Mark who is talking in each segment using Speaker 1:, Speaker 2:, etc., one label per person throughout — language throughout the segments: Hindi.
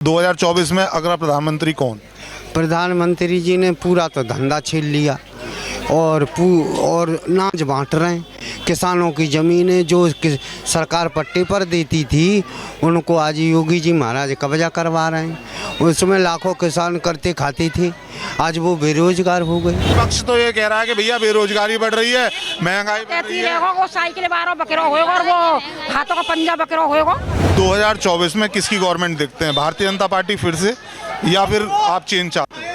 Speaker 1: 2024 में अगला प्रधानमंत्री कौन?
Speaker 2: प्रधानमंत्री जी ने पूरा तो धंधा छीन लिया और नाज बांट रहे हैं। किसानों की ज़मीनें जो सरकार पट्टे पर देती थी उनको आज योगी जी महाराज कब्जा करवा रहे हैं। उसमें लाखों किसान करते खाते थे, आज वो बेरोजगार हो गए।
Speaker 1: पक्ष तो ये कह रहा है कि भैया बेरोजगारी बढ़ रही है, महंगाई बढ़ रही है।
Speaker 3: वो साइकिल 12 बकरो होएगा और वो हाथों का पंजा बकरो होएगा।
Speaker 1: 2024 में किसकी गवर्नमेंट देखते हैं? भारतीय जनता पार्टी फिर से, या फिर आप चेंज चाहते हैं?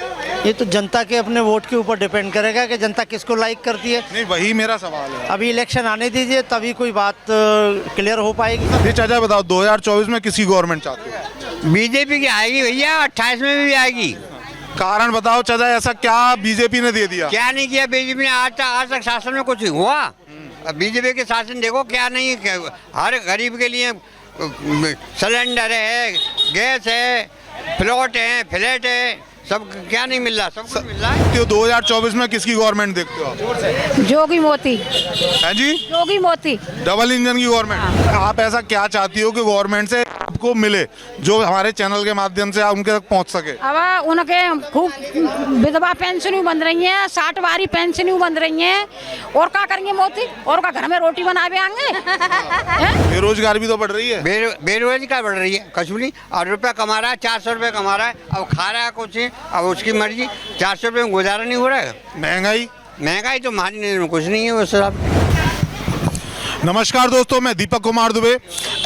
Speaker 4: ये तो जनता के अपने वोट के ऊपर डिपेंड करेगा कि जनता किसको लाइक करती है।
Speaker 1: नहीं, वही मेरा सवाल है।
Speaker 4: अभी इलेक्शन आने दीजिए तभी कोई बात क्लियर हो पाएगी।
Speaker 1: ये चाचा बताओ, 2024 में किसकी गवर्नमेंट चाहते हो?
Speaker 5: बीजेपी की आएगी भैया, 28 में भी आएगी।
Speaker 1: कारण बताओ चाचा, ऐसा क्या बीजेपी ने दे दिया?
Speaker 5: क्या नहीं किया बीजेपी ने आज तक शासन में कुछ हुआ? बीजेपी के शासन देखो क्या नहीं, हर गरीब के लिए सिलेंडर है, गैस है, प्लॉट है, फ्लैट है, सब क्या नहीं मिल रहा, सब कुछ मिल रहा है।
Speaker 1: तो 2024 में किसकी गवर्नमेंट देखते हो आप?
Speaker 3: जोगी मोती।
Speaker 1: है जी,
Speaker 3: जोगी मोती।
Speaker 1: डबल इंजन की गवर्नमेंट। आप ऐसा क्या चाहती हो कि गवर्नमेंट से आपको मिले जो हमारे चैनल के माध्यम से आप उनके तक पहुंच सके?
Speaker 3: अब उनके खूब विधवा पेंशन बन रही हैं, 60 वारी पेंशन बन रही हैं, और क्या करेंगे मोती? और का घर में रोटी बनावे आएंगे?
Speaker 1: बेरोजगारी भी तो बढ़ रही है।
Speaker 5: बेरोजगार बढ़ रही है, कुछ नहीं। और रुपया कमा रहा है, 400 रुपये कमा रहा है, अब खा रहा है कुछ, अब उसकी मर्जी। 400 रुपये में गुजारा नहीं हो रहा है। महंगाई तो हमारी नज़र में कुछ नहीं है वो सर।
Speaker 1: नमस्कार दोस्तों, मैं दीपक कुमार दुबे,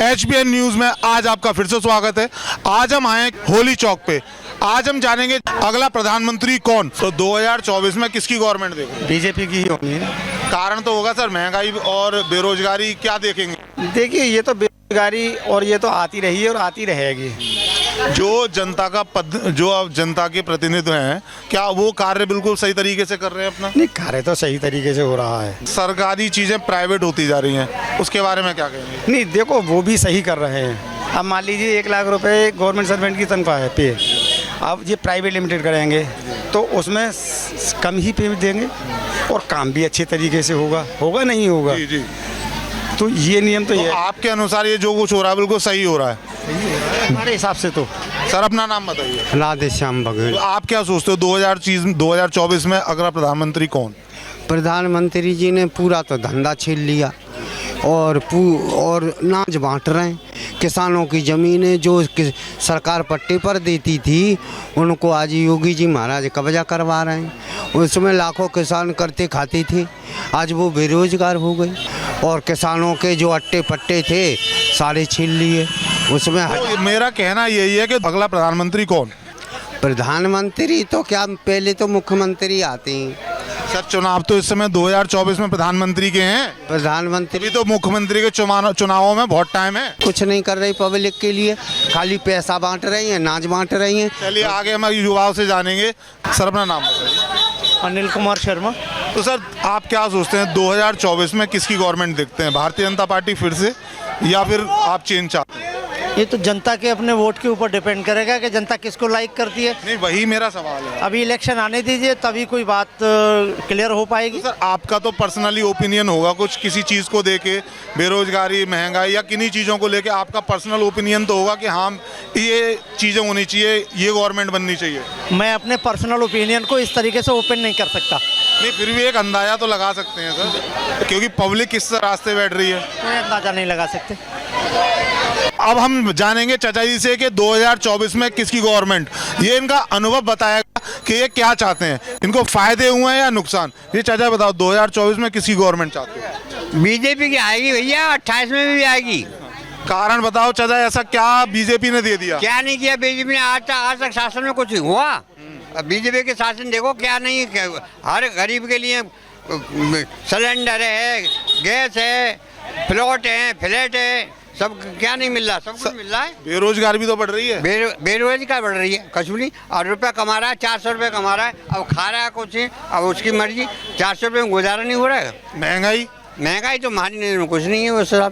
Speaker 1: HBN न्यूज में आज आपका फिर से स्वागत है। आज हम आए होली चौक पे। आज हम जानेंगे अगला प्रधानमंत्री कौन। तो 2024 में किसकी गवर्नमेंट देखेंगे?
Speaker 4: बीजेपी की ही होनी है।
Speaker 1: कारण तो होगा सर, महंगाई और बेरोजगारी। क्या देखेंगे?
Speaker 4: देखिए, ये तो बेरोजगारी और ये तो आती रही है और आती रहेगी।
Speaker 1: जो जनता का पद, जो अब जनता के प्रतिनिधि हैं, क्या वो कार्य बिल्कुल सही तरीके से कर रहे हैं अपना?
Speaker 4: नहीं, कार्य तो सही तरीके से हो रहा है।
Speaker 1: सरकारी चीजें प्राइवेट होती जा रही हैं, उसके बारे में क्या कहेंगे?
Speaker 4: नहीं, देखो वो भी सही कर रहे हैं। अब मान लीजिए 1 लाख रुपए गवर्नमेंट सर्वेंट की तनख्वाह है पे, अब ये प्राइवेट लिमिटेड करेंगे तो उसमें कम ही पे देंगे और काम भी अच्छे तरीके से होगा नहीं होगा?
Speaker 1: जी जी।
Speaker 4: तो ये नियम तो ये
Speaker 1: आपके अनुसार ये जो कुछ हो रहा है बिल्कुल सही हो रहा है
Speaker 4: हमारे हिसाब से तो।
Speaker 1: सर, अपना नाम बताइए।
Speaker 2: राधे श्याम बघेल।
Speaker 1: तो आप क्या सोचते हो 2024 में अगला प्रधानमंत्री कौन?
Speaker 2: प्रधानमंत्री जी ने पूरा तो धंधा छीन लिया और नाज बांट रहे हैं। किसानों की ज़मीनें जो सरकार पट्टे पर देती थी उनको आज योगी जी महाराज कब्जा करवा रहे हैं। उसमें लाखों किसान करते खाते थे, आज वो बेरोजगार हो गए। और किसानों के जो अट्टे पट्टे थे सारे छीन लिए। उसमें
Speaker 1: तो मेरा कहना यही है कि अगला प्रधानमंत्री कौन?
Speaker 2: प्रधानमंत्री तो क्या, पहले तो मुख्यमंत्री आते हैं।
Speaker 1: सर, चुनाव तो इस समय 2024 में प्रधानमंत्री के हैं।
Speaker 2: प्रधानमंत्री
Speaker 1: अभी तो मुख्यमंत्री के चुनावों में बहुत टाइम है।
Speaker 2: कुछ नहीं कर रही पब्लिक के लिए, खाली पैसा बांट रही हैं, नाच बांट रही हैं।
Speaker 1: चलिए आगे हम युवाओं से जानेंगे। सर, अपना नाम बताइए।
Speaker 4: अनिल कुमार शर्मा।
Speaker 1: तो सर, आप क्या सोचते हैं 2024 में किसकी गवर्नमेंट देखते हैं? भारतीय जनता पार्टी फिर से, या फिर आप चेंज चाहते हैं?
Speaker 4: ये तो जनता के अपने वोट के ऊपर डिपेंड करेगा कि जनता किसको लाइक करती है।
Speaker 1: नहीं, वही मेरा सवाल है।
Speaker 4: अभी इलेक्शन आने दीजिए तभी कोई बात क्लियर हो पाएगी।
Speaker 1: सर, आपका तो पर्सनली ओपिनियन होगा कुछ, किसी चीज़ को देके, बेरोजगारी, महंगाई या किन्हीं चीज़ों को लेके आपका पर्सनल ओपिनियन तो होगा कि हाँ ये चीज़ें होनी चाहिए, ये गवर्नमेंट बननी चाहिए।
Speaker 4: मैं अपने पर्सनल ओपिनियन को इस तरीके से ओपन नहीं कर सकता।
Speaker 1: नहीं, फिर भी एक अंदाजा तो लगा सकते हैं सर, क्योंकि पब्लिक किस रास्ते बैठ रही है।
Speaker 4: कोई अंदाजा नहीं लगा सकते।
Speaker 1: अब हम जानेंगे चाचा जी से कि 2024 में किसकी गवर्नमेंट, ये इनका अनुभव बताएगा कि ये क्या चाहते हैं, इनको फायदे हुए हैं या नुकसान। ये चाचा बताओ, 2024 में किसकी गवर्नमेंट चाहते हो?
Speaker 5: बीजेपी की आएगी भैया, 28 में भी आएगी।
Speaker 1: कारण बताओ चाचा, ऐसा क्या बीजेपी ने दे दिया?
Speaker 5: क्या नहीं किया बीजेपी ने आज तक शासन में कुछ हुआ? बीजेपी के शासन देखो क्या नहीं, हर गरीब के लिए सिलेंडर है, गैस है, प्लॉट है, फ्लैट है, सब क्या नहीं मिल रहा, सब कुछ मिल रहा है।
Speaker 1: बेरोजगारी भी तो बढ़ रही है।
Speaker 5: बेरोजगार बढ़ रही है, कुछ नहीं। और रुपया कमा रहा है, 400 रुपये कमा रहा है, अब खा रहा है कुछ, अब उसकी मर्जी। 400 रुपये में गुजारा नहीं हो रहा है। महंगाई तो हमारी नज़र में कुछ नहीं है वो सर।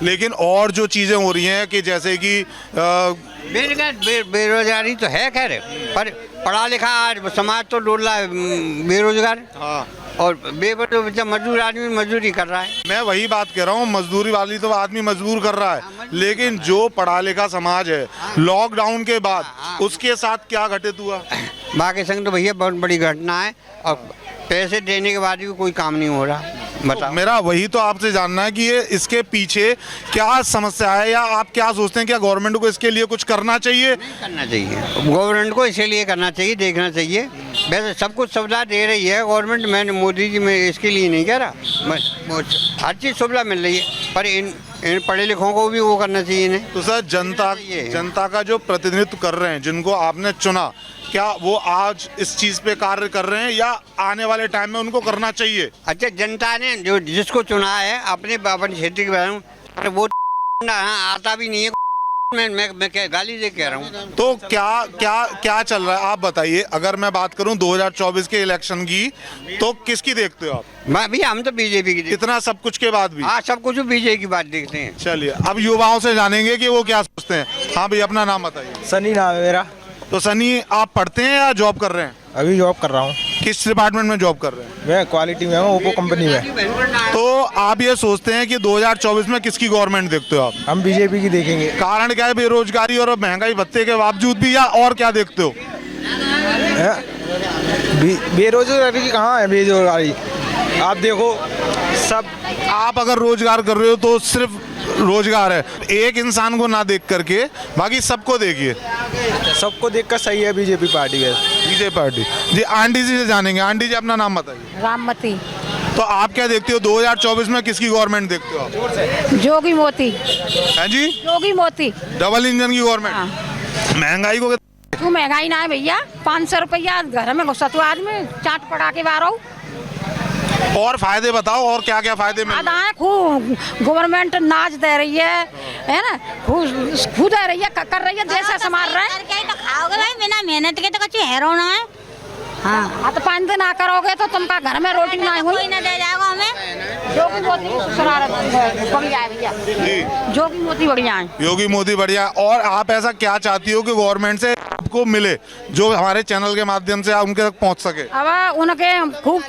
Speaker 1: लेकिन और जो चीज़ें हो रही हैं कि जैसे कि
Speaker 5: बेरोजगारी तो है खैर, पर पढ़ा लिखा आज समाज तो डोल रहा है बेरोजगार।
Speaker 1: हाँ,
Speaker 5: और बेबस मजदूर आदमी मजदूरी कर रहा है।
Speaker 1: मैं वही बात कह रहा हूँ, मजदूरी वाली तो आदमी मजदूर कर रहा है, लेकिन जो पढ़ा लिखा समाज है लॉकडाउन के बाद उसके साथ क्या घटित हुआ?
Speaker 5: बाकी संग तो भैया बहुत बड़ी घटना है, और पैसे देने के बाद भी कोई काम नहीं हो रहा। बताओ।
Speaker 1: मेरा वही तो आपसे जानना है कि ये इसके पीछे क्या समस्या है, या आप क्या सोचते हैं, क्या गवर्नमेंट को इसके लिए कुछ करना चाहिए?
Speaker 5: करना चाहिए गवर्नमेंट को, इसीलिए करना चाहिए, देखना चाहिए। वैसे सब कुछ सुविधा दे रही है गवर्नमेंट, मैंने मोदी जी मैं इसके लिए नहीं कह रहा, हर चीज़ सुविधा मिल रही है, पर इन पढ़े लिखों को भी वो करना चाहिए इन्हें।
Speaker 1: तो सर जनता का जो प्रतिनिधित्व कर रहे हैं, जिनको आपने चुना, क्या वो आज इस चीज पे कार्य कर रहे हैं या आने वाले टाइम में उनको करना चाहिए?
Speaker 5: अच्छा, जनता ने जो जिसको चुना है अपने क्षेत्र के बारे में, वो आता भी नहीं है। मैं क्या गाली से कह रहा हूँ।
Speaker 1: तो क्या चल रहा है आप बताइए। अगर मैं बात करूं 2024 के इलेक्शन की, तो किसकी देखते हो आप?
Speaker 5: भैया हम तो बीजेपी की।
Speaker 1: इतना सब कुछ के बाद भी?
Speaker 5: हाँ, सब कुछ बीजेपी की बात देखते हैं।
Speaker 1: चलिए, अब युवाओं से जानेंगे कि वो क्या सोचते हैं। हाँ भाई, अपना नाम बताइए।
Speaker 6: सनी नाम है मेरा।
Speaker 1: तो सनी, आप पढ़ते हैं या जॉब कर रहे हैं?
Speaker 6: अभी जॉब कर रहा हूँ।
Speaker 1: किस डिपार्टमेंट में जॉब कर रहे हैं?
Speaker 6: मैं क्वालिटी में हूँ, ओप्पो कंपनी में।
Speaker 1: तो आप ये सोचते हैं कि 2024 में किसकी गवर्नमेंट देखते हो आप?
Speaker 6: हम बीजेपी की देखेंगे।
Speaker 1: कारण क्या है? बेरोजगारी और महंगाई भत्ते के बावजूद भी, या और क्या देखते हो?
Speaker 6: बेरोजगारी की कहाँ है बेरोजगारी? आप देखो सब,
Speaker 1: आप अगर रोजगार कर रहे हो तो सिर्फ रोजगार है, एक इंसान को ना देख करके बाकी सबको देखिए।
Speaker 6: सबको देखकर सही है बीजेपी पार्टी है।
Speaker 1: BJP party. जी, आंटी जी से जानेंगे। आंटी जी, अपना नाम बताइए।
Speaker 3: राममती।
Speaker 1: तो आप क्या देखते हो 2024 में किसकी गवर्नमेंट देखते हो आप?
Speaker 3: जोगी मोती।
Speaker 1: हैं जी?
Speaker 3: जोगी मोती।
Speaker 1: डबल इंजन की गवर्नमेंट। महंगाई को
Speaker 3: क्यों महंगाई ना है भैया? 500 रुपया घर में घुसा तो आदमी चाट पड़ा के बारो।
Speaker 1: और फायदे बताओ, और क्या क्या फायदे मिल रहे हैं?
Speaker 3: खूब गवर्नमेंट नाच दे रही है ना, खुद दे रही है, कर रही है, देश संभाल रहे हैं।
Speaker 7: करके ही तो खाओगे भाई, बिना मेहनत के तो कुछ हैरो ना है। हाँ,
Speaker 3: तो 5 दिन ना करोगे तो तुमका घर में रोटी ना हुई।
Speaker 7: कोई ना दे जाएगा हमें।
Speaker 3: जोगी मोती बढ़िया है भैया। जोगी मोती बढ़िया है।
Speaker 1: योगी मोदी बढ़िया। और आप ऐसा क्या चाहती हो कि गवर्नमेंट से आपको मिले, जो हमारे चैनल के माध्यम से आप उनके तक पहुंच सके?
Speaker 3: अब उनके खूब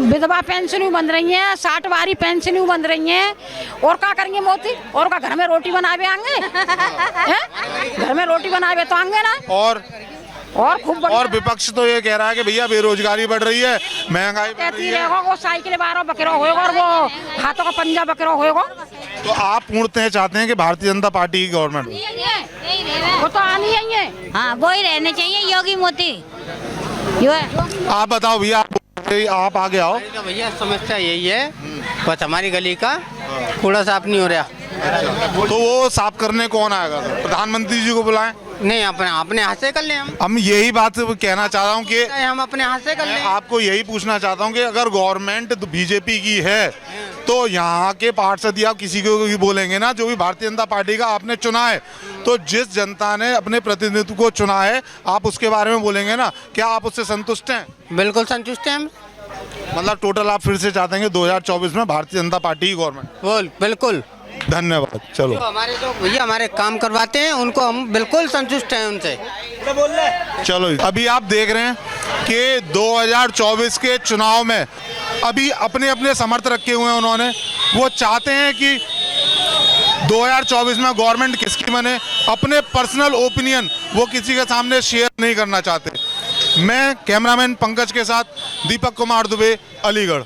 Speaker 3: विधवा पेंशन बन रही हैं, 60 वारी पेंशन बन रही हैं। और क्या करेंगे मोदी? और का घर में रोटी बनावे आएंगे? घर में रोटी बनावे तो आएंगे ना। और खूब
Speaker 1: और विपक्ष तो ये कह रहा है कि भैया बेरोजगारी बढ़ रही है, महंगाई बढ़
Speaker 3: कहती
Speaker 1: रही है।
Speaker 3: रहेगा वो साइकिल बारो बकरो होएगा और वो हाथों का पंजा बकरो होएगा।
Speaker 1: तो आप पूर्णतः चाहते हैं कि भारतीय जनता पार्टी की गवर्नमेंट हो?
Speaker 3: वो तो आनी ही है।
Speaker 7: हाँ, वो ही रहने चाहिए, योगी मोती।
Speaker 1: आप बताओ भैया, आप आगे आओ।
Speaker 8: भैया समस्या यही है, बस हमारी गली का कूड़ा साफ नहीं हो रहा।
Speaker 1: तो वो साफ करने कौन आएगा? प्रधानमंत्री जी को बुलाएं।
Speaker 8: नहीं, अपने हाथ से कर लें
Speaker 1: हम यही बात कहना चाह रहा हूँ कि
Speaker 8: हम अपने हाथ से कर
Speaker 1: मैं
Speaker 8: लें।
Speaker 1: आपको यही पूछना चाहता हूँ कि अगर गवर्नमेंट बीजेपी की है तो यहाँ के पार्षद या किसी को भी बोलेंगे ना, जो भी भारतीय जनता पार्टी का आपने चुना है, तो जिस जनता ने अपने प्रतिनिधित्व को चुना है आप उसके बारे में बोलेंगे ना, क्या आप उससे संतुष्ट हैं?
Speaker 8: बिल्कुल संतुष्ट हैं हम।
Speaker 1: मतलब टोटल आप फिर से चाहते हैं कि 2024 में भारतीय जनता पार्टी की गवर्नमेंट?
Speaker 8: बिल्कुल।
Speaker 1: धन्यवाद। चलो,
Speaker 8: हमारे जो भैया हमारे काम करवाते हैं उनको हम बिल्कुल संतुष्ट हैं उनसे।
Speaker 1: चलो, अभी आप देख रहे हैं कि 2024 के चुनाव में अभी अपने अपने समर्थ रखे हुए हैं उन्होंने। वो चाहते हैं कि 2024 में गवर्नमेंट किसकी बने। अपने पर्सनल ओपिनियन वो किसी के सामने शेयर नहीं करना चाहते। मैं कैमरामैन पंकज के साथ दीपक कुमार दुबे, अलीगढ़।